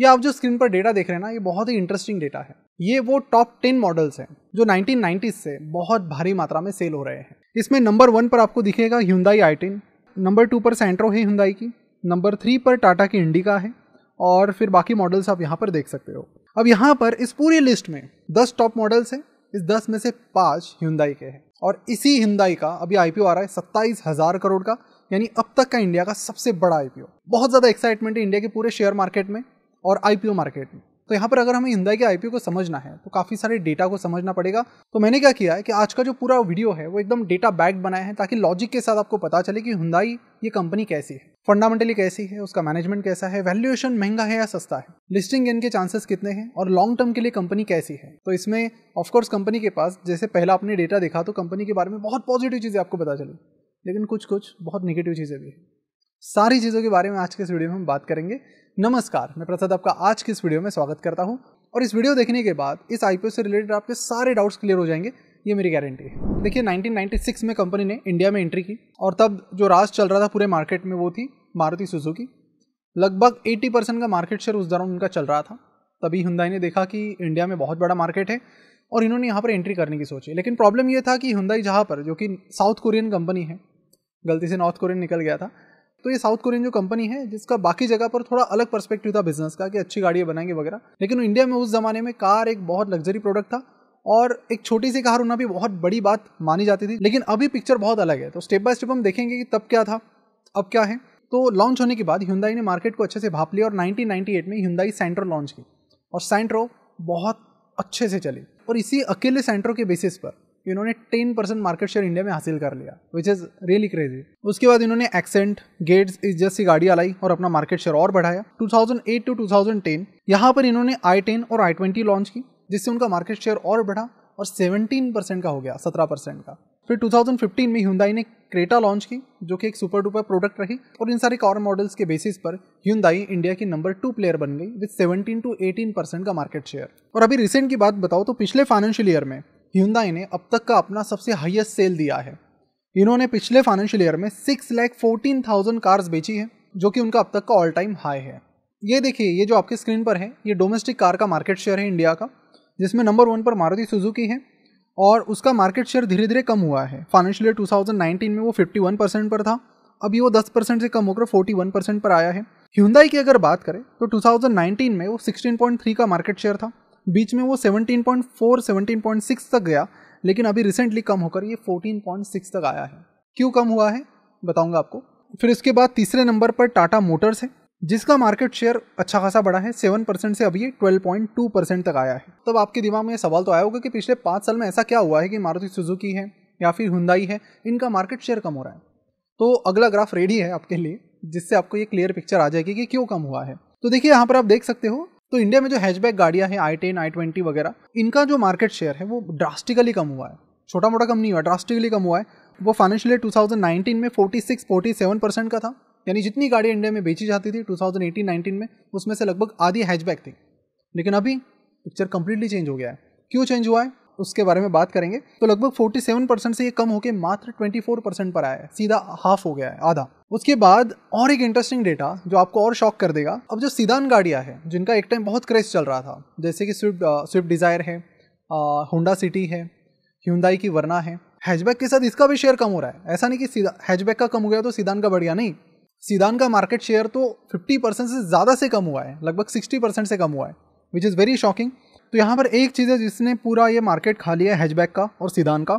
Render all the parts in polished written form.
ये आप जो स्क्रीन पर डेटा देख रहे हैं ना, ये बहुत ही इंटरेस्टिंग डेटा है। ये वो टॉप 10 मॉडल्स हैं जो 1990s से बहुत भारी मात्रा में सेल हो रहे हैं। इसमें नंबर 1 पर आपको दिखेगा Hyundai i10, नंबर 2 पर सेंट्रो है Hyundai की, नंबर 3 पर टाटा की इंडिका है, और फिर बाकी मॉडल्स आप यहाँ पर देख सकते हो। अब यहाँ पर इस पूरी लिस्ट में 10 टॉप मॉडल्स हैं, इस 10 में से 5 Hyundai के हैं, और इसी Hyundai का अभी IPO आ रहा है 27,000 करोड़ का, यानी अब तक का इंडिया का सबसे बड़ा IPO। बहुत ज़्यादा एक्साइटमेंट है इंडिया के पूरे शेयर मार्केट में और IPO मार्केट में। तो यहाँ पर अगर हमें Hyundai के IPO को समझना है तो काफ़ी सारे डेटा को समझना पड़ेगा। तो मैंने क्या किया है कि आज का जो पूरा वीडियो है वो एकदम डेटा बैक्ड बनाया है, ताकि लॉजिक के साथ आपको पता चले कि Hyundai ये कंपनी कैसी है, फंडामेंटली कैसी है, उसका मैनेजमेंट कैसा है, वैल्यूएशन महंगा है या सस्ता है, लिस्टिंग गेन के चांसेस कितने हैं, और लॉन्ग टर्म के लिए कंपनी कैसी है। तो इसमें ऑफकोर्स कंपनी के पास, जैसे पहला आपने डेटा देखा तो कंपनी के बारे में बहुत पॉजिटिव चीज़ें आपको पता चली, लेकिन कुछ बहुत निगेटिव चीज़ें भी है। सारी चीज़ों के बारे में आज के इस वीडियो में हम बात करेंगे। नमस्कार, मैं प्रसाद आपका आज की इस वीडियो में स्वागत करता हूं, और इस वीडियो देखने के बाद इस IPO से रिलेटेड आपके सारे डाउट्स क्लियर हो जाएंगे, ये मेरी गारंटी है। देखिए 1996 में कंपनी ने इंडिया में एंट्री की, और तब जो राज चल रहा था पूरे मार्केट में वो थी मारुति सुजुकी। लगभग 80% का मार्केट शेयर उस दौरान उनका चल रहा था। तभी Hyundai ने देखा कि इंडिया में बहुत बड़ा मार्केट है और इन्होंने यहाँ पर एंट्री करने की सोची। लेकिन प्रॉब्लम ये था कि Hyundai जहाँ पर, जो कि साउथ कोरियन कंपनी है, गलती से नॉर्थ कोरियन निकल गया था, तो ये साउथ कोरियन जो कंपनी है जिसका बाकी जगह पर थोड़ा अलग पर्सपेक्टिव था बिजनेस का कि अच्छी गाड़ियाँ बनाएंगे वगैरह, लेकिन इंडिया में उस जमाने में कार एक बहुत लग्जरी प्रोडक्ट था और एक छोटी सी कार होना भी बहुत बड़ी बात मानी जाती थी। लेकिन अभी पिक्चर बहुत अलग है, तो स्टेप बाय स्टेप हम देखेंगे कि तब क्या था, अब क्या है। तो लॉन्च होने के बाद Hyundai ने मार्केट को अच्छे से भाप लिया और 1998 में Hyundai सेंट्रो लॉन्च की, और सेंट्रो बहुत अच्छे से चली, और इसी अकेले सेंट्रो के बेसिस पर इन्होंने 10% मार्केट शेयर इंडिया में हासिल कर लिया, विच इज़ रियली क्रेजी। उसके बाद इन्होंने एक्सेंट, गेट्स इस जैसी गाड़ियाँ लाई और अपना मार्केट शेयर और बढ़ाया। 2008 to 2010 यहाँ पर इन्होंने i10 और i20 लॉन्च की, जिससे उनका मार्केट शेयर और बढ़ा और 17% का हो गया, 17% का। फिर 2015 में Hyundai ने क्रेटा लॉन्च की, जो कि एक सुपर डुपर प्रोडक्ट रही, और इन सारे कार मॉडल्स के बेसिस पर Hyundai इंडिया की नंबर 2 प्लेयर बन गई विद 17 to 18% का मार्केट शेयर। और अभी रिसेंट की बात बताओ तो पिछले फाइनेंशियल ईयर में Hyundai ने अब तक का अपना सबसे हाईएस्ट सेल दिया है। इन्होंने पिछले फाइनेंशियल ईयर में 6,14,000 कार्स बेची है, जो कि उनका अब तक का ऑल टाइम हाई है। ये देखिए, ये जो आपके स्क्रीन पर है, ये डोमेस्टिक कार का मार्केट शेयर है इंडिया का, जिसमें नंबर 1 पर मारुति सुजुकी है, और उसका मार्केट शेयर धीरे धीरे कम हुआ है। फाइनेंशियल ईयर 2019 में वो 51% पर था, अभी वो 10% से कम होकर 41% पर आया है। Hyundai की अगर बात करें तो 2019 में वो 16.3 का मार्केट शेयर था, बीच में वो 17.4, 17.6 तक गया, लेकिन अभी रिसेंटली कम होकर ये 14.6 तक आया है। क्यों कम हुआ है बताऊंगा आपको। फिर इसके बाद तीसरे नंबर पर टाटा मोटर्स है, जिसका मार्केट शेयर अच्छा खासा बढ़ा है, 7% से अभी ये 12.2% तक आया है। तब आपके दिमाग में ये सवाल तो आया होगा कि पिछले 5 साल में ऐसा क्या हुआ है कि मारुति सुजुकी है या फिर Hyundai है, इनका मार्केट शेयर कम हो रहा है। तो अगला ग्राफ रेडी है आपके लिए, जिससे आपको ये क्लियर पिक्चर आ जाएगी कि क्यों कम हुआ है। तो देखिए यहाँ पर आप देख सकते हो, तो इंडिया में जो हैचबैक गाड़ियाँ हैं i10, i20 वगैरह, इनका जो मार्केट शेयर है वो ड्रास्टिकली कम हुआ है। छोटा मोटा कम नहीं हुआ, ड्रास्टिकली कम हुआ है। वो फाइनेंशियल ईयर 2019 में 46-47% का था, यानी जितनी गाड़ियाँ इंडिया में बेची जाती थी 2018-19 में, उसमें से लगभग आधी हैचबैक थी। लेकिन अभी पिक्चर कंप्लीटली चेंज हो गया है। क्यों चेंज हुआ है उसके बारे में बात करेंगे। तो लगभग 47% से ये कम होकर मात्र 24% पर आया है, सीधा हाफ हो गया है, आधा। उसके बाद और एक इंटरेस्टिंग डेटा जो आपको और शॉक कर देगा। अब जो सीडान गाड़ियाँ हैं जिनका एक टाइम बहुत क्रेज चल रहा था, जैसे कि स्विफ्ट डिजायर है, होंडा सिटी है, Hyundai की वर्ना है, हैचबैक के साथ इसका भी शेयर कम हो रहा है। ऐसा नहीं कि हैचबैक का कम हो गया तो सीडान का बढ़ गया, नहीं। सीडान का मार्केट शेयर तो 50% से ज़्यादा से कम हुआ है, लगभग 60% से कम हुआ है, विच इज़ वेरी शॉकिंग। तो यहाँ पर एक चीज़ है जिसने पूरा ये मार्केट खा लिया है हैचबैक का और सीडान का,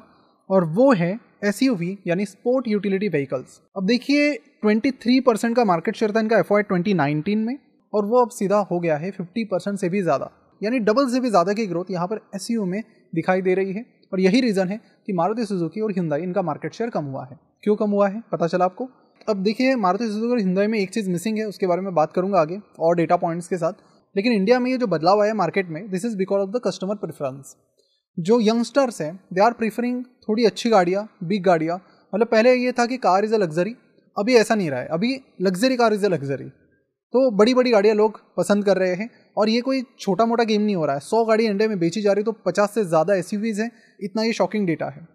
और वो है SUV यानी स्पोर्ट यूटिलिटी व्हीकल्स। अब देखिए 23% का मार्केट शेयर था इनका FY 2019 में, और वो अब सीधा हो गया है 50% से भी ज़्यादा, यानी डबल से भी ज़्यादा की ग्रोथ यहाँ पर SUV में दिखाई दे रही है। और यही रीज़न है कि मारुति सुजुकी और Hyundai इनका मार्केट शेयर कम हुआ है। क्यों कम हुआ है पता चला आपको। अब देखिए मारुति सुजुकी और Hyundai में एक चीज़ मिसिंग है, उसके बारे में बात करूंगा आगे और डेटा पॉइंट्स के साथ। लेकिन इंडिया में ये जो बदलाव आया मार्केट में, this is because of the customer preference. जो यंगस्टर्स हैं दे आर प्रीफरिंग थोड़ी अच्छी गाड़ियाँ, बिग गाड़ियाँ। मतलब पहले ये था कि कार इज़ अ लग्जरी, अभी ऐसा नहीं रहा है, अभी luxury car is a luxury. तो बड़ी बड़ी गाड़ियाँ लोग पसंद कर रहे हैं, और ये कोई छोटा मोटा गेम नहीं हो रहा है। 100 गाड़ियाँ इंडिया में बेची जा रही तो 50 से ज़्यादा SUVs हैं, इतना ये शॉकिंग डेटा है,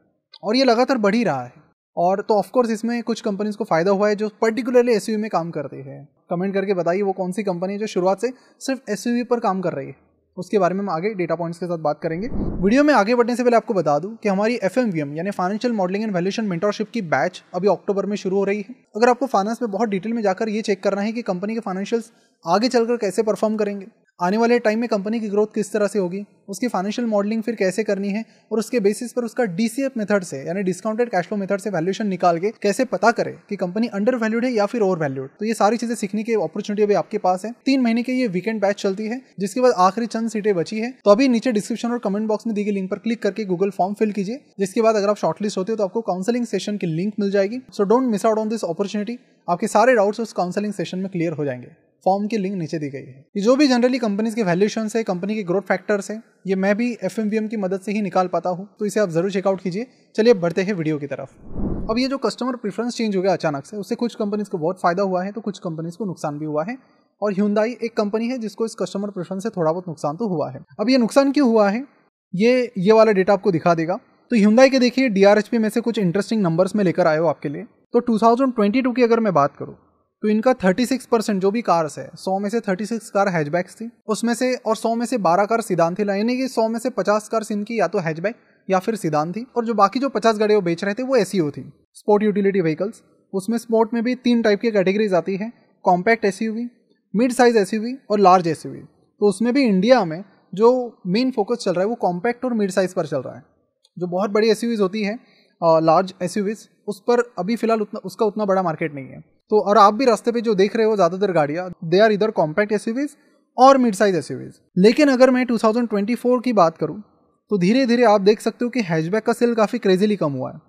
और ये लगातार बढ़ ही रहा है। और तो ऑफकोर्स इसमें कुछ कंपनीज को फायदा हुआ है जो पर्टिकुलरली एसयूवी में काम करती है। कमेंट करके बताइए वो कौन सी कंपनी है जो शुरुआत से सिर्फ एसयूवी पर काम कर रही है। उसके बारे में हम आगे डेटा पॉइंट्स के साथ बात करेंगे। वीडियो में आगे बढ़ने से पहले आपको बता दूं कि हमारी FMVM यानी financial modelling and valuation mentorship की बैच अभी अक्टूबर में शुरू हो रही है। अगर आपको फाइनेंस में बहुत डिटेल में जाकर ये चेक करना है कि कंपनी के फाइनेंशियल्स आगे चलकर कैसे परफॉर्म करेंगे, आने वाले टाइम में कंपनी की ग्रोथ किस तरह से होगी, उसकी फाइनेंशियल मॉडलिंग फिर कैसे करनी है और उसके बेसिस पर उसका DCF मेथड से यानी डिस्काउंटेड कैश फ्लो मेथड से वैल्यूएशन निकाल के कैसे पता करे कि कंपनी अंडर वैल्यूड है या फिर ओवर वैल्यूड, तो ये सारी चीजें सीखने की अपॉर्चुनिटी अभी आपके पास है। 3 महीने की ये वीकेंड बैच चलती है, जिसके बाद आखिरी चंद सीटें बची है। तो अभी नीचे डिस्क्रिप्शन और कमेंट बॉक्स में दी गई लिंक पर क्लिक करके गूगल फॉर्म फिल कीजिए, जिसके बाद अगर आप शॉर्टलिस्ट होते हो तो आपको काउंसलिंग सेशन की लिंक मिल जाएगी। So don't miss out on this opportunity. आपके सारे डाउट्स उस काउंसलिंग सेशन में क्लियर हो जाएंगे। फॉर्म की लिंक नीचे दी गई है। ये जो भी जनरली कंपनीज के वैल्यूएशन है, कंपनी के ग्रोथ फैक्टर्स है, ये मैं भी FMVM की मदद से ही निकाल पाता हूँ, तो इसे आप जरूर चेकआउट कीजिए। चलिए बढ़ते हैं वीडियो की तरफ। अब ये जो कस्टमर प्रेफरेंस चेंज हो गया अचानक से, उससे कुछ कंपनीज को बहुत फायदा हुआ है तो कुछ कंपनीज को नुकसान भी हुआ है। और Hyundai एक कंपनी है जिसको इस कस्टमर प्रेफरेंस से थोड़ा बहुत नुकसान तो हुआ है। अब ये नुकसान क्यों हुआ है ये वाला डेटा आपको दिखा देगा। तो Hyundai के देखिए DRHP में से कुछ इंटरेस्टिंग नंबर्स में लेकर आए हो आपके लिए। तो 2022 की अगर मैं बात करूँ तो इनका 36% जो भी कार्स है, 100 में से 36 कार हैचबैक्स थी उसमें से, और 100 में से 12 कार सीदान थी। यानी कि 100 में से 50 कार्स इनकी या तो हैचबैक या फिर सीदान थी, और जो बाकी जो 50 गाड़ियां वो बेच रहे थे वो SUV थी, स्पोर्ट यूटिलिटी व्हीकल्स। उसमें स्पोर्ट में भी 3 टाइप की कैटेगरीज आती है, compact SUV, mid size SUV और लार्ज SUV। तो उसमें भी इंडिया में जो मेन फोकस चल रहा है वो कॉम्पैक्ट और मिड साइज पर चल रहा है। जो बहुत बड़ी SUVs होती है, लार्ज SUVs, उस पर अभी फिलहाल उसका उतना बड़ा मार्केट नहीं है। तो और आप भी रास्ते पे जो देख रहे हो ज़्यादातर गाड़ियाँ, दे आर इधर कॉम्पैक्ट SUVs और मिड साइज SUVs। लेकिन अगर मैं 2024 की बात करूँ तो धीरे धीरे आप देख सकते हो कि हैचबैक का सेल काफ़ी क्रेजीली कम हुआ है।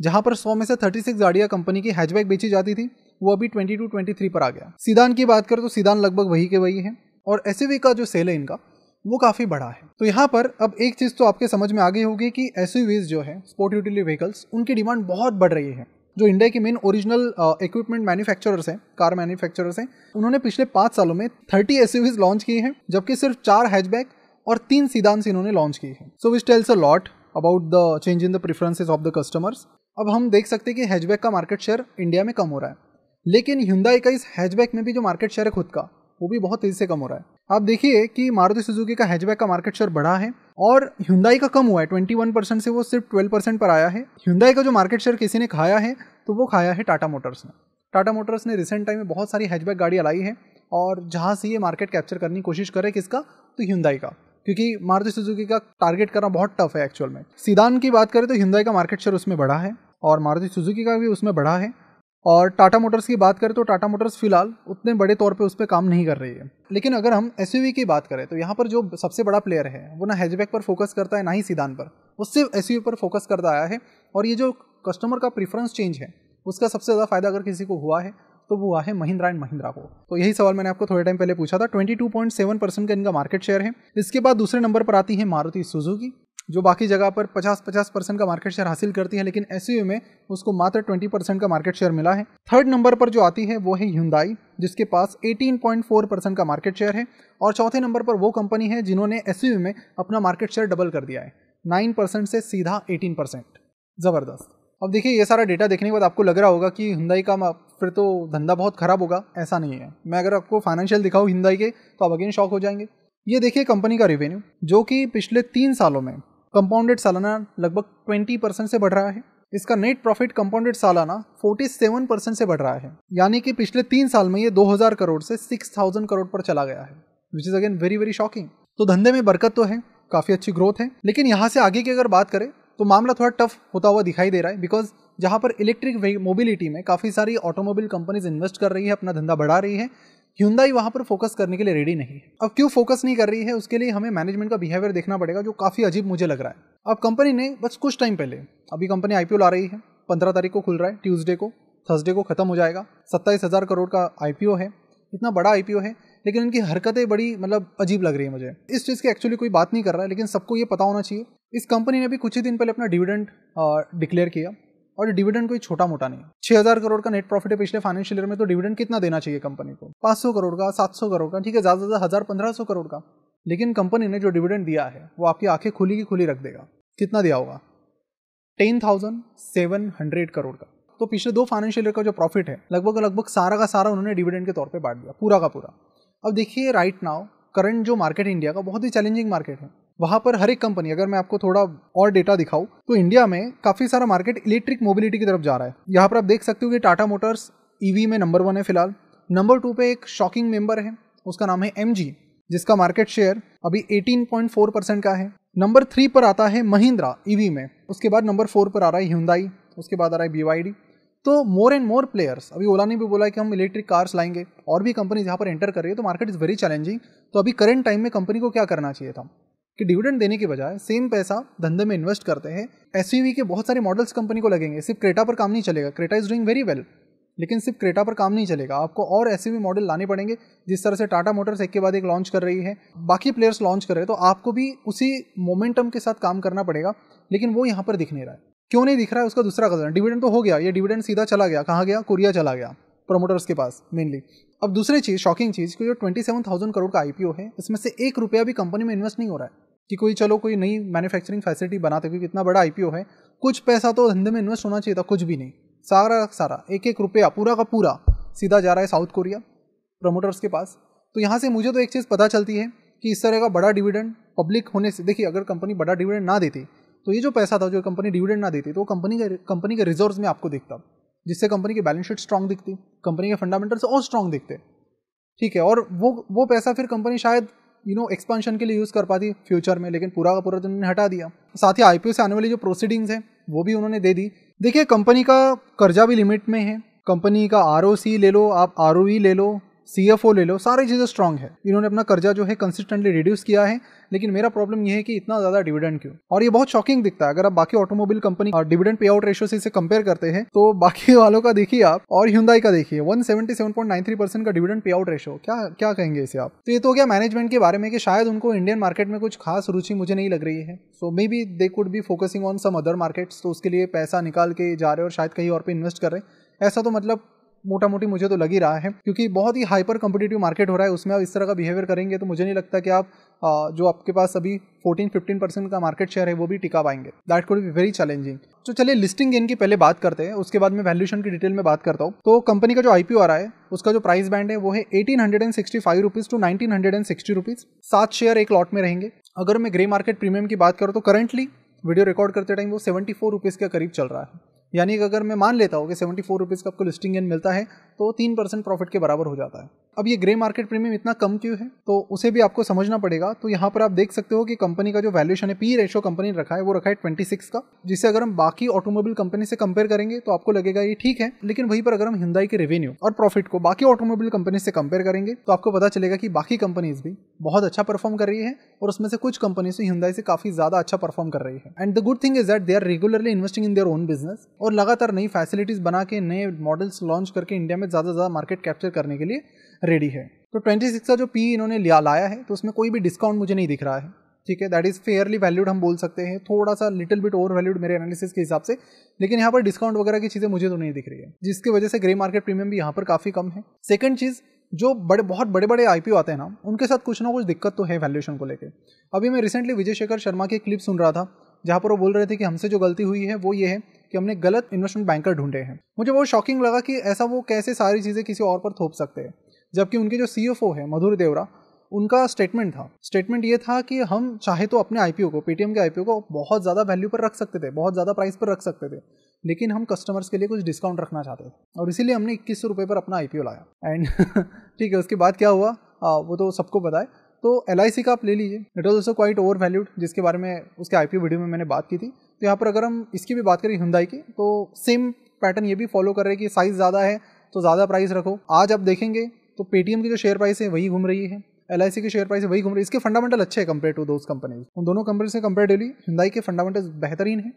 जहाँ पर 100 में से 36 गाड़ियाँ कंपनी की हैचबैक बेची जाती थी, वो अभी 22-23 पर आ गया। सीदान की बात करें तो सीदान लगभग वही के वही है, और SUV का जो सेल है इनका वो काफ़ी बड़ा है। तो यहाँ पर अब एक चीज़ तो आपके समझ में आ गई होगी कि SUVs जो है, स्पोर्ट यूटिलिटी व्हीकल्स, उनकी डिमांड बहुत बढ़ रही है। जो इंडिया के मेन ओरिजिनल इक्विपमेंट मैन्युफैक्चरर्स हैं, कार मैन्युफैक्चरर्स हैं, उन्होंने पिछले 5 सालों में 30 SUVs लॉन्च की हैं, जबकि सिर्फ 4 हैचबैक और 3 सीदान्स इन्होंने लॉन्च की है। So which tells a lot about the change in the preferences of the customers. अब हम देख सकते हैं कि हैचबैक का मार्केट शेयर इंडिया में कम हो रहा है, लेकिन Hyundai का इस हैचबैक में भी जो मार्केट शेयर है खुद का, वो भी बहुत तेजी से कम हो रहा है। आप देखिए कि मारुति सुजुकी का हैचबैक का मार्केट शेयर बढ़ा है और Hyundai का कम हुआ है, 21% से वो सिर्फ 12% पर आया है। Hyundai का जो मार्केट शेयर किसी ने खाया है तो वो खाया है टाटा मोटर्स ने। टाटा मोटर्स ने रिसेंट टाइम में बहुत सारी हैचबैक गाड़ियाँ लाई है, और जहाँ से ये मार्केट कैप्चर करने की कोशिश करे किसका, तो Hyundai का, क्योंकि मारुति सुजुकी का टारगेट करना बहुत टफ है एक्चुअल में। सीदान की बात करें तो Hyundai का मार्केट शेयर उसमें बढ़ा है और मारुति सुजुकी का भी उसमें बढ़ा है। और टाटा मोटर्स की बात करें तो टाटा मोटर्स फिलहाल उतने बड़े तौर पे उस पर काम नहीं कर रही है। लेकिन अगर हम SUV की बात करें तो यहाँ पर जो सबसे बड़ा प्लेयर है वो ना हैचबैक पर फोकस करता है ना ही सीदान पर, वो सिर्फ SUV पर फोकस करता आया है। और ये जो कस्टमर का प्रेफरेंस चेंज है उसका सबसे ज़्यादा फायदा अगर किसी को हुआ है तो वो हुआ है महिंद्रा एंड महिंद्रा को। तो यही सवाल मैंने आपको थोड़े टाइम पहले पूछा था। 22.7% का इनका मार्केट शेयर है। इसके बाद दूसरे नंबर पर आती है मारुति सुजुकी, जो बाकी जगह पर 50% का मार्केट शेयर हासिल करती है, लेकिन SUV में उसको मात्र 20% का मार्केट शेयर मिला है। थर्ड नंबर पर जो आती है वो है Hyundai, जिसके पास 18.4% का मार्केट शेयर है। और चौथे नंबर पर वो कंपनी है जिन्होंने SUV में अपना मार्केट शेयर डबल कर दिया है, 9% से सीधा 18%। ज़बरदस्त। अब देखिए ये सारा डेटा देखने के बाद आपको लग रहा होगा कि Hyundai का फिर तो धंधा बहुत खराब होगा। ऐसा नहीं है। मैं अगर आपको फाइनेंशियल दिखाऊँ Hyundai के तो आप अगेन शॉक हो जाएंगे। ये देखिए कंपनी का रेवेन्यू, जो कि पिछले 3 सालों में कंपाउंडेड सालाना लगभग 20% से बढ़ रहा है। इसका नेट प्रॉफिट कंपाउंडेड सालाना 47% से बढ़ रहा है, यानी कि पिछले 3 साल में ये 2000 करोड़ से 6000 करोड़ पर चला गया है, which is again very very shocking. तो धंधे में बरकत तो है, काफ़ी अच्छी ग्रोथ है, लेकिन यहाँ से आगे की अगर बात करें तो मामला थोड़ा टफ होता हुआ दिखाई दे रहा है। बिकॉज जहाँ पर इलेक्ट्रिक मोबिलिटी में काफ़ी सारी ऑटोमोबाइल कंपनीज इन्वेस्ट कर रही है, अपना धंधा बढ़ा रही है, Hyundai वहाँ पर फोकस करने के लिए रेडी नहीं है। अब क्यों फोकस नहीं कर रही है, उसके लिए हमें मैनेजमेंट का बिहेवियर देखना पड़ेगा, जो काफ़ी अजीब मुझे लग रहा है। अब कंपनी ने बस कुछ टाइम पहले, अभी कंपनी IPO ला रही है, 15 तारीख को खुल रहा है, ट्यूसडे को, थर्सडे को खत्म हो जाएगा। 27,000 करोड़ का IPO है, इतना बड़ा IPO है, लेकिन इनकी हरकतें बड़ी अजीब लग रही है मुझे। इस चीज़ की एक्चुअली कोई बात नहीं कर रहा है, लेकिन सबको ये पता होना चाहिए। इस कंपनी ने भी कुछ ही दिन पहले अपना डिविडेंड डिक्लेयर किया, और डिविडेंड कोई छोटा मोटा नहीं है। 6000 करोड़ का नेट प्रॉफिट है पिछले फाइनेंशियल ईयर में, तो डिविडेंड कितना देना चाहिए कंपनी को? 500 करोड़ का, 700 करोड़ का, ठीक है, ज़्यादा से ज़्यादा 1000-1500 करोड़ का। लेकिन कंपनी ने जो डिविडेंड दिया है वो आपकी आंखें खुली की खुली रख देगा। कितना दिया होगा? 10,700 करोड़ का। तो पिछले 2 फाइनेंशियल ईयर का जो प्रॉफिट है लगभग सारा का सारा उन्होंने डिविडेंड के तौर पे बांट दिया, पूरा का पूरा। अब देखिए राइट नाउ करंट जो मार्केट इंडिया का बहुत ही चैलेंजिंग मार्केट है, वहां पर हर एक कंपनी, अगर मैं आपको थोड़ा और डेटा दिखाऊं तो इंडिया में काफी सारा मार्केट इलेक्ट्रिक मोबिलिटी की तरफ जा रहा है। यहाँ पर आप देख सकते हो कि टाटा मोटर्स ईवी में नंबर 1 है फिलहाल। नंबर 2 पे एक शॉकिंग मेंबर है, उसका नाम है MG, जिसका मार्केट शेयर अभी 18.4% का है। नंबर 3 पर आता है महिंद्रा ईवी में, उसके बाद नंबर 4 पर आ रहा है ह्यूंदाई, उसके बाद आ रहा है BYD। तो मोर एंड मोर प्लेयर्स, अभी ओला ने भी बोला है कि हम इलेक्ट्रिक कार्स लाएंगे, और भी कंपनीज यहाँ पर एंटर कर रही है, तो मार्केट इज वेरी चैलेंजिंग। तो अभी करंट टाइम में कंपनी को क्या करना चाहिए था कि डिविडेंड देने के बजाय सेम पैसा धंधे में इन्वेस्ट करते हैं। SUV के बहुत सारे मॉडल्स कंपनी को लगेंगे, सिर्फ क्रेटा पर काम नहीं चलेगा। Creta is doing very well, लेकिन सिर्फ क्रेटा पर काम नहीं चलेगा, आपको और SUV मॉडल लाने पड़ेंगे। जिस तरह से टाटा मोटर्स एक के बाद एक लॉन्च कर रही है, बाकी प्लेयर्स लॉन्च कर रहे हैं, तो आपको भी उसी मोमेंटम के साथ काम करना पड़ेगा। लेकिन वो यहाँ पर दिख नहीं रहा है। क्यों नहीं दिख रहा है उसका दूसरा कारण, डिविडेंड तो हो गया, ये डिविडेंड सीधा चला गया, कहाँ गया, कोरिया चला गया, प्रमोटर्स के पास मेनली। अब दूसरी चीज, शॉकिंग चीज, कि जो 27,000 करोड़ का IPO है, इसमें से 1 रुपया भी कंपनी में इन्वेस्ट नहीं हो रहा है कि कोई नई मैन्युफैक्चरिंग फैसिलिटी बनाते, क्योंकि इतना बड़ा IPO है, कुछ पैसा तो धंधे में इन्वेस्ट होना चाहिए था, कुछ भी नहीं। सारा 1-1 रुपया पूरा का पूरा सीधा जा रहा है साउथ कोरिया प्रमोटर्स के पास। तो यहाँ से मुझे तो एक चीज़ पता चलती है कि इस तरह का बड़ा डिविडेंड पब्लिक होने से, देखिए अगर कंपनी बड़ा डिविडेंड ना देती तो ये जो पैसा था, जो कंपनी डिविडेंड ना देती, तो कंपनी के रिजर्व्स में आपको दिखता, जिससे कंपनी की बैलेंस शीट स्ट्रांग दिखती, कंपनी के फंडामेंटल्स और स्ट्रांग दिखते, ठीक है। और वो पैसा फिर कंपनी शायद एक्सपांशन के लिए यूज़ कर पाती फ्यूचर में, लेकिन पूरा का पूरा तो उन्होंने हटा दिया। साथ ही IPO से आने वाली जो प्रोसीडिंग्स है वो भी उन्होंने दे दी। देखिए कंपनी का कर्जा भी लिमिट में है, कंपनी का ROC ले लो, आप ROE ले लो, CFO ले लो, सारी चीज़ें स्ट्रांग है। इन्होंने अपना कर्जा जो है कंसिस्टेंटली रिड्यूस किया है। लेकिन मेरा प्रॉब्लम ये है कि इतना ज़्यादा डिविडेंड क्यों, और ये बहुत शॉकिंग दिखता है। अगर आप बाकी automobile company dividend pay out ratio से इसे कंपेयर करते हैं, तो बाकी वालों का देखिए आप, और ह्यूंदाई का देखिए 177.93% का डिविडेंड पे आउट रेशियो, क्या कहेंगे इसे आप। तो ये तो क्या मैनेजमेंट के बारे में, कि शायद उनको इंडियन मार्केट में कुछ खास रुचि मुझे नहीं लग रही है। So maybe they could be focusing on some other markets, तो उसके लिए पैसा निकाल के जा रहे हैं और शायद कहीं और पे इन्वेस्ट कर रहे हैं। ऐसा तो मतलब मोटा मोटी मुझे तो लग ही रहा है, क्योंकि बहुत ही हाइपर कॉम्पिटिटिव मार्केट हो रहा है, उसमें आप इस तरह का बिहेवियर करेंगे तो मुझे नहीं लगता कि आप जो आपके पास अभी 14-15% का मार्केट शेयर है वो भी टिका पाएंगे। That could be very challenging. तो चलिए लिस्टिंग गेन की पहले बात करते हैं, उसके बाद मैं वैल्यूएशन की डिटेल में बात करता हूँ। तो कंपनी का जो IPO आ रहा है उसका जो प्राइस बैंड है वो है 1865 रुपीज टू 1960 रुपीज। 7 शेयर एक लॉट में रहेंगे। अगर मैं ग्रे मार्केट प्रीमियम की बात करूँ तो करंटली वीडियो रिकॉर्ड करते टाइम वो 74 रुपीज़ के करीब चल रहा है। यानी कि अगर मैं मान लेता हूँ कि 74 रुपीज़ का आपको लिस्टिंग गेन मिलता है तो 3% प्रॉफिट के बराबर हो जाता है। अब ये ग्रे मार्केट प्रीमियम इतना कम क्यों है, तो उसे भी आपको समझना पड़ेगा। तो यहाँ पर आप देख सकते हो कि कंपनी का जो वैल्यूएशन है, P रेशियो कंपनी ने रखा है, वो रखा है 26 का, जिसे अगर हम बाकी ऑटोमोबाइल कंपनी से कंपेयर करेंगे तो आपको लगेगा ये ठीक है। लेकिन वहीं पर अगर हम Hyundai के रेवेन्यू और प्रॉफिट को बाकी ऑटोमोबाइल कंपनी से कंपेयर करेंगे तो आपको पता चलेगा कि बाकी कंपनीज भी बहुत अच्छा परफॉर्म कर रही है, और उसमें से कुछ कंपनी से Hyundai से काफी ज्यादा अच्छा परफॉर्म कर रही है। And the good thing is that they are regularly investing in their own business, और लगातार नई फैसिलिटीज बना के, नए मॉडल्स लॉन्च करके इंडिया में ज्यादा मार्केट कैप्चर करने के लिए रेडी है। तो 26 का जो P इन्होंने लाया है, तो उसमें कोई भी डिस्काउंट मुझे नहीं दिख रहा है, ठीक है। दैट इज फेयरली वैल्यूड हम बोल सकते हैं, थोड़ा सा लिटिल बिट ओवर वैल्यूड मेरे एनालिसिस के हिसाब से, लेकिन यहाँ पर डिस्काउंट वगैरह की चीजें मुझे तो नहीं दिख रही है, जिसकी वजह से ग्रे मार्केट प्रीमियम भी यहाँ पर काफी कम है। सेकंड चीज, जो बहुत बड़े बड़े IPO आते हैं ना, उनके साथ कुछ ना कुछ दिक्कत तो है वैल्यूएशन को लेकर। अभी मैं रिसेंटली विजय शेखर शर्मा की क्लिप सुन रहा था, जहाँ पर वो बोल रहे थे कि हमसे जो गलती हुई है वो ये है कि हमने गलत इन्वेस्टमेंट बैंकर ढूंढे हैं। मुझे बहुत शॉकिंग लगा कि ऐसा वो कैसे सारी चीज़ें किसी और पर थोप सकते हैं, जबकि उनके जो CFO है मधुर देवरा, उनका स्टेटमेंट ये था कि हम चाहे तो अपने IPO को, पेटीएम के IPO को बहुत ज़्यादा वैल्यू पर रख सकते थे, बहुत ज़्यादा प्राइस पर रख सकते थे, लेकिन हम कस्टमर्स के लिए कुछ डिस्काउंट रखना चाहते थे, और इसीलिए हमने 2100 रुपये पर अपना IPO लाया। एंड ठीक है, उसके बाद क्या हुआ वो तो सबको पता है। तो LIC का आप ले लीजिए, it was also quite over valued, जिसके बारे में उसके IPO वीडियो में मैंने बात की थी। तो यहाँ पर अगर हम इसकी भी बात करें Hyundai की, तो सेम पैटर्न ये भी फॉलो कर रहे हैं कि साइज ज़्यादा है तो ज़्यादा प्राइस रखो। आज आप देखेंगे तो पेटीएम की जो शेयर प्राइस है वही घूम रही है, LIC की शेयर प्राइस वही घूम रही है। इसके फंडामेंटल अच्छे हैं कंपेयर टू दोज कंपनीज। उन दोनों कंपनी से कंपेरेटिवली Hyundai के फंडामेंटल बेहतरीन है,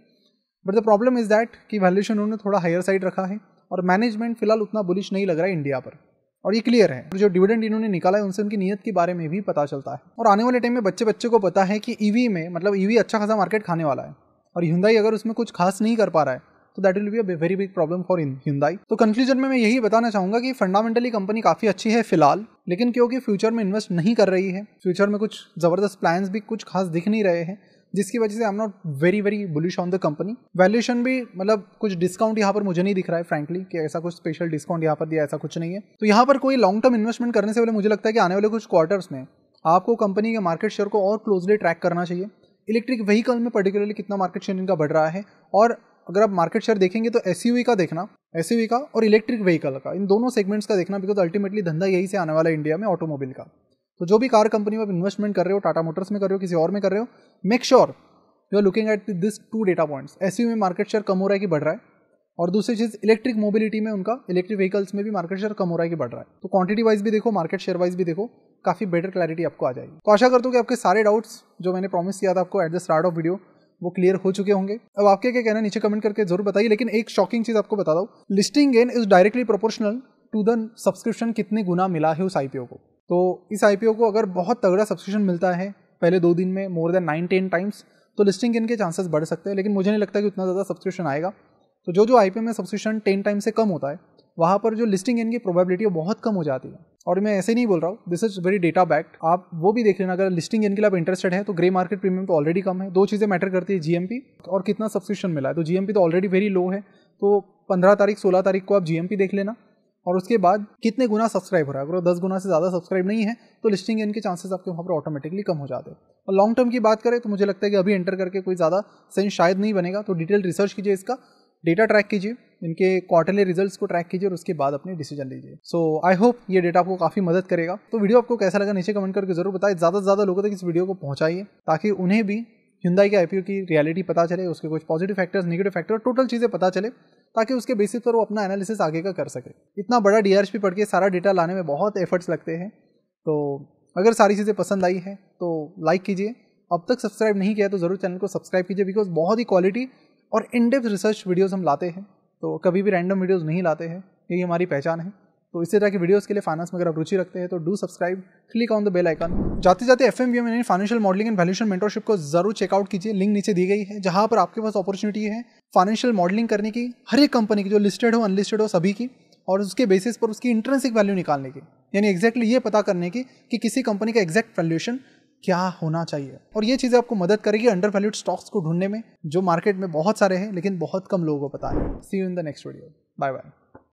but the problem is that कि वैल्यूएशन उन्होंने थोड़ा हायर साइड रखा है, और मैनेजमेंट फिलहाल उतना बुलिश नहीं लग रहा है इंडिया पर, और ये क्लियर है। जो डिविडेंड इन्होंने निकाला है उनसे उनकी नीयत के बारे में भी पता चलता है। और आने वाले टाइम में बच्चे को पता है कि EV में, मतलब EV अच्छा खासा मार्केट खाने वाला है, और Hyundai अगर उसमें कुछ खास नहीं कर पा रहा है तो that will be a very big problem for Hyundai। तो कंक्लूजन में मैं यही बताना चाहूंगा कि फंडामेंटली कंपनी काफी अच्छी है फिलहाल, लेकिन क्योंकि फ्यूचर में इन्वेस्ट नहीं कर रही है, फ्यूचर में कुछ जबरदस्त प्लान्स भी कुछ खास दिख नहीं रहे हैं, जिसकी वजह से I am not very bullish on the company. Valuation भी मतलब कुछ डिस्काउंट यहाँ पर मुझे नहीं दिख रहा है फ्रैंकली, कि ऐसा कुछ स्पेशल डिस्काउंट यहाँ पर दिया, ऐसा कुछ नहीं है। तो यहाँ पर कोई लॉन्ग टर्म इन्वेस्टमेंट करने से पहले मुझे लगता है कि आने वाले कुछ क्वार्टर्स में आपको कंपनी के मार्केट शेयर को और क्लोजली ट्रैक करना चाहिए। इलेक्ट्रिक व्हीकल में पर्टिकुलरली कितना मार्केट शेयर इनका बढ़ रहा है, और अगर आप मार्केट शेयर देखेंगे तो एसयूवी का देखना, एसयूवी का और इलेक्ट्रिक व्हीकल का, इन दोनों सेगमेंट्स का देखना, बिकॉज अल्टीमेटली धंधा यही से आने वाला है इंडिया में, ऑटोमोबाइल का। तो जो भी कार कंपनी में आप इन्वेस्टमेंट कर रहे हो, टाटा मोटर्स में कर रहे हो, किसी और में कर रहे हो, make sure you are looking at this 2 data points. SUV में मार्केट शेयर कम हो रहा है कि बढ़ रहा है, और दूसरी चीज इलेक्ट्रिक मोबिलिटी में उनका, इलेक्ट्रिक व्हीकल्स में भी मार्केट शेयर कम हो रहा है कि बढ़ रहा है। तो क्वांटिटी वाइज भी देखो, मार्केट शेयर वाइज भी देखो, काफी बेटर क्लैरिटी आपको आ जाएगी। तो आशा करता हूं कि आपके सारे डाउट्स जो मैंने प्रॉमिस किया था आपको at the start of video, वो क्लियर हो चुके होंगे। अब आपके क्या कहना है नीचे कमेंट करके जरूर बताइए। लेकिन एक शॉकिंग चीज आपको बता दूं, listing gain is directly proportional to the subscription, कितने गुना मिला है उस आईपीओ को। तो इस आईपीओ को अगर बहुत तगड़ा सब्सक्रिप्शन मिलता है पहले 2 दिन में मोर देन 9-10 टाइम्स, तो लिस्टिंग गेन के चांसेस बढ़ सकते हैं। लेकिन मुझे नहीं लगता कि उतना ज़्यादा सब्सक्रिप्शन आएगा। तो जो आईपीओ में सब्सक्रिप्शन 10 टाइम से कम होता है, वहाँ पर जो लिस्टिंग गेन की प्रोबेबिलिटी बहुत कम हो जाती है। और मैं ऐसे नहीं बोल रहा हूँ, this is very data backed, आप वो भी देख लेना। अगर लिस्टिंग गेन के लिए आप इंटरेस्टेड है तो ग्रे मार्केट प्रीमियम तो ऑलरेडी कम है। 2 चीज़ें मैटर करती है, जीएमपी और कितना सब्सक्रिप्शन मिला है। तो जीएमपी तो ऑलरेडी वेरी लो है, तो 15 तारीख 16 तारीख को आप जीएमपी देख लेना, और उसके बाद कितने गुना सब्सक्राइब हो रहा है। अगर 10 गुना से ज़्यादा सब्सक्राइब नहीं है तो लिस्टिंग गेन के चांसेस आपके वहाँ पर ऑटोमेटिकली कम हो जाते हैं। और लॉन्ग टर्म की बात करें तो मुझे लगता है कि अभी एंटर करके कोई ज़्यादा सेंस शायद नहीं बनेगा। तो डिटेल रिसर्च कीजिए, इसका डेटा ट्रैक कीजिए, इनके क्वार्टरली रिजल्ट्स को ट्रैक कीजिए, और उसके बाद अपनी डिसीजन लीजिए। सो आई होप ये डेटा आपको काफ़ी मदद करेगा। तो वीडियो आपको कैसा लगा नीचे कमेंट करके जरूर बताइए। ज़्यादा से ज़्यादा लोगों तक इस वीडियो को पहुँचाइए, ताकि उन्हें भी Hyundai के आईपीओ की रियलिटी पता चले, उसके कुछ positive factors, negative factor, total चीज़ें पता चले, ताकि उसके बेसिस पर वो अपना एनालिसिस आगे का कर सके। इतना बड़ा डीआरएचपी पढ़ के सारा डेटा लाने में बहुत एफर्ट्स लगते हैं। तो अगर सारी चीज़ें पसंद आई हैं तो लाइक कीजिए, अब तक सब्सक्राइब नहीं किया तो ज़रूर चैनल को सब्सक्राइब कीजिए, बिकॉज बहुत ही क्वालिटी और इन डेप्थ रिसर्च वीडियोज़ हम लाते हैं। तो कभी भी रैंडम वीडियोज़ नहीं लाते हैं, यही हमारी पहचान है। तो इसी तरह की वीडियोस के लिए फाइनेंस में अगर आप रुचि रखते हैं तो do subscribe, click on the bell icon. जाते जाते एफएमवीएम यानी financial modelling and valuation mentorship को जरूर चेकआउट कीजिए, लिंक नीचे दी गई है, जहां पर आपके पास अपॉर्चुनिटी है फाइनेंशियल मॉडलिंग करने की, हर एक कंपनी की, जो लिस्टेड हो अनलिस्टेड हो सभी की, और उसके बेसिस पर उसकी इंट्रिंसिक वैल्यू निकालने की, यानी एग्जैक्टली ये पता करने की कि किसी कंपनी का एग्जैक्ट वैल्यूएशन क्या होना चाहिए। और ये चीज़ें आपको मदद करेगी अंडर वैल्यूड स्टॉक्स को ढूंढने में, जो मार्केट में बहुत सारे हैं लेकिन बहुत कम लोगों को पता है। See you in the next video, bye bye.